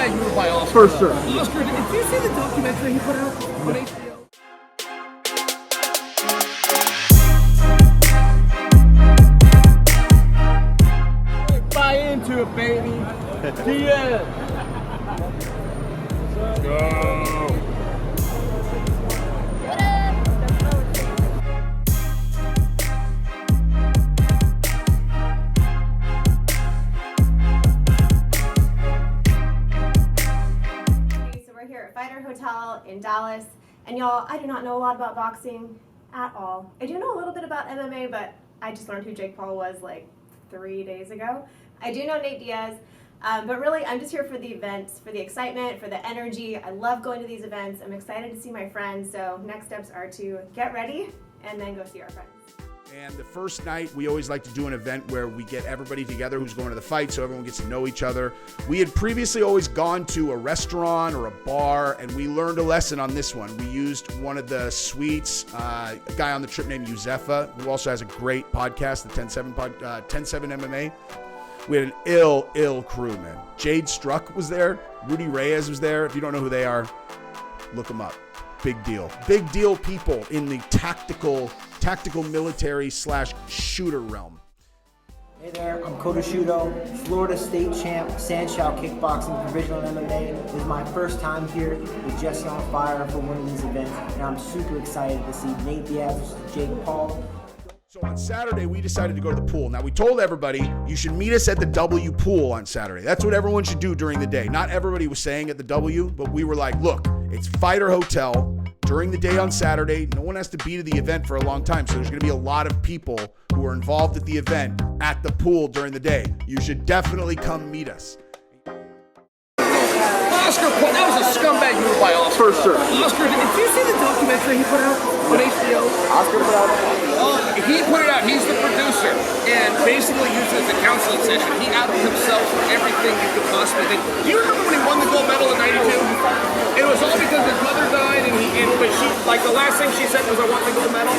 scumbag move by Oscar. For sure. Oscar, did you see the documentary he put out on HBO? Buy into it, baby. Diaz. Let's go. Fighter Hotel in Dallas, and y'all, I do not know a lot about boxing at all. I do know a little bit about MMA, but I just learned who Jake Paul was like 3 days ago. I do know Nate Diaz, but really I'm just here for the events, for the excitement, for the energy. I love going to these events. I'm excited to see my friends, so next steps are to get ready and then go see our friends. And the first night, we always like to do an event where we get everybody together who's going to the fight so everyone gets to know each other. We had previously always gone to a restaurant or a bar, and we learned a lesson on this one. We used one of the suites, a guy on the trip named Yuzefa, who also has a great podcast, the 10-7 MMA. We had an ill crew, man. Jade Struck was there. Rudy Reyes was there. If you don't know who they are, look them up. Big deal. Big deal people in the tactical military / shooter realm. Hey there, I'm Kota Shudo, Florida State Champ, Sandshell Kickboxing, Provisional MMA. This is my first time here with Jesse on Fire for one of these events, and I'm super excited to see Nate Diaz versus Jake Paul. So on Saturday, we decided to go to the pool. Now, we told everybody, you should meet us at the W pool on Saturday. That's what everyone should do during the day. Not everybody was saying at the W, but we were like, look, it's Fighter Hotel during the day on Saturday. No one has to be to the event for a long time, so there's going to be a lot of people who are involved at the event at the pool during the day. You should definitely come meet us. Oscar, that was a scumbag move by Oscar. For sure. Oscar, did you see the documentary he put out on HBO? Oscar put out. He put it out. He's the producer, and basically used it as a counseling session. He outed himself for everything you could possibly think. Do you remember when he won the gold medal in '92? It was all because his mother died, but she, like, the last thing she said was, "I want the gold medal."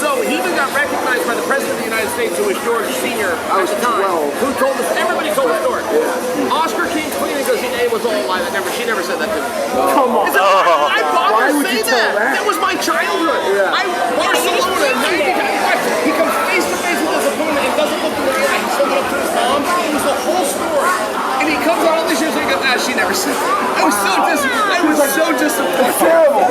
So he even got recognized by the President of the United States, who was George Sr. at the time, who told us, everybody told the story. Yeah. Oscar came clean and goes, it was all a lie. She never said that to me. Come on. I Why would say you tell that? That was my childhood. Yeah. Barcelona, 90. He comes face to face with his opponent and doesn't look in the eye. He's looking up to his mom. It was the whole story. And he comes out all these years and he goes, she never said that. I was so disappointed. It's terrible.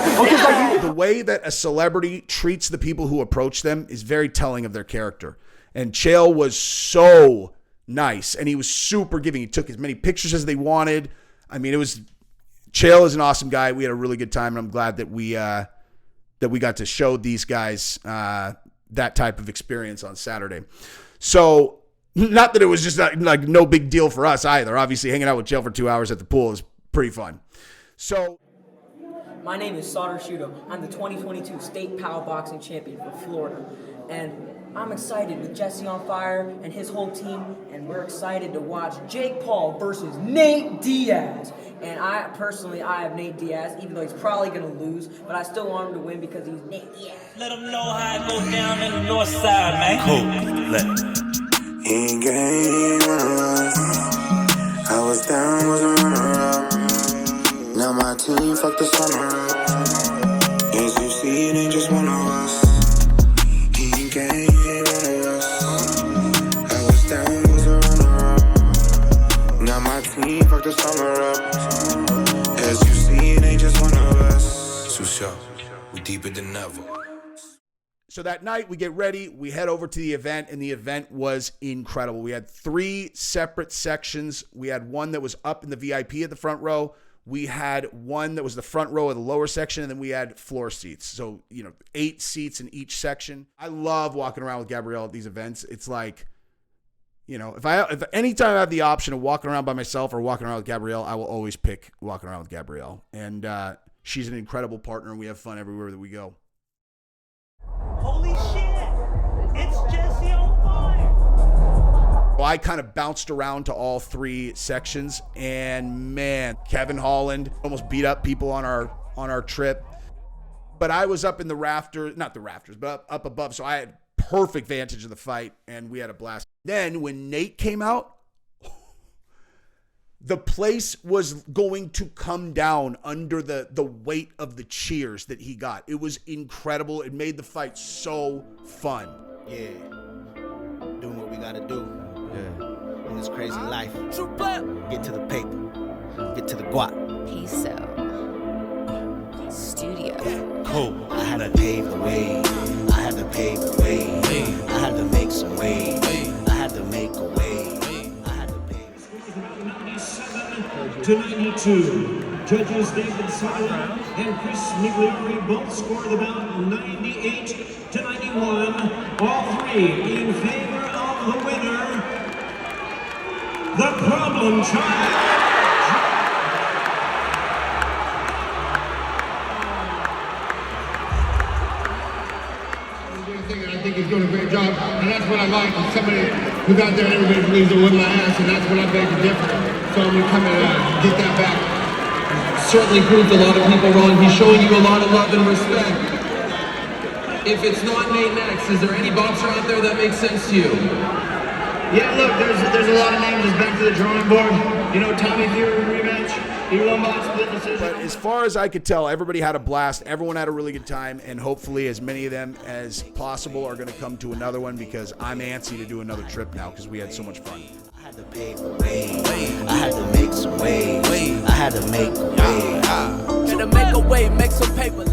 The way that a celebrity treats the people who approach them is very telling of their character. And Chael was so nice, and he was super giving. He took as many pictures as they wanted. I mean, Chael is an awesome guy. We had a really good time, and I'm glad that we got to show these guys that type of experience on Saturday. So, not that it was just like no big deal for us either. Obviously, hanging out with Chael for 2 hours at the pool is pretty fun. So, My name is Sauter Shudo. I'm the 2022 State Power Boxing Champion for Florida. And I'm excited with Jesse on Fire and his whole team, and we're excited to watch Jake Paul versus Nate Diaz. And I have Nate Diaz, even though he's probably going to lose, but I still want him to win because he's Nate Diaz. Let him know how it goes down in the north side, man. Cool. He ain't game, he wanna run. I was down, was a runner-up. Now my team fucked the summer up. As you see, it ain't just one of us. He ain't game, he ain't one of us. I was down, was a runner-up. Now my team fucked the summer up. As you see, it ain't just one of us. Too sharp, we deeper than ever. So that night we get ready, we head over to the event, and the event was incredible. We had 3 separate sections. We had one that was up in the VIP at the front row. We had one that was the front row of the lower section, and then we had floor seats. So, 8 seats in each section. I love walking around with Gabrielle at these events. It's like, if anytime I have the option of walking around by myself or walking around with Gabrielle, I will always pick walking around with Gabrielle. And she's an incredible partner, and we have fun everywhere that we go. Holy shit! It's Jesse on Fire! Well, I kind of bounced around to all 3 sections, and man, Kevin Holland almost beat up people on our trip. But I was up in the rafters, not the rafters, but up above, so I had perfect vantage of the fight, and we had a blast. Then when Nate came out, the place was going to come down under the weight of the cheers that he got. It was incredible. It made the fight so fun. Yeah, doing what we gotta do. Yeah, in this crazy life. Get to the paper, get to the guap. Piso Studio. Cool. I had to pave the way. I had to pave the way. I had to make some way. I had to make a way. I had to pave. 97 to 92. Judges David Sonnen and Chris Migliori both scored the bout 98 to 91. All three in favor of the winner, the Problem Child. I think he's doing a great job, and that's what I like. Is somebody who's out there and everybody believes will whip my ass, and that's what I beg to differ. So I'm gonna come and get that back. Certainly proved a lot of people wrong. He's showing you a lot of love and respect. If it's not Nate next, is there any boxer out there that makes sense to you? Yeah, look, there's a lot of names that's back to the drawing board. You know, Tommy Fury rematch, Elon Musk split decision. But as far as I could tell, everybody had a blast. Everyone had a really good time, and hopefully as many of them as possible are going to come to another one, because I'm antsy to do another trip now because we had so much fun. I had to pave the way. I had to make some way. I had to make a way. Had to make a way, make some paper,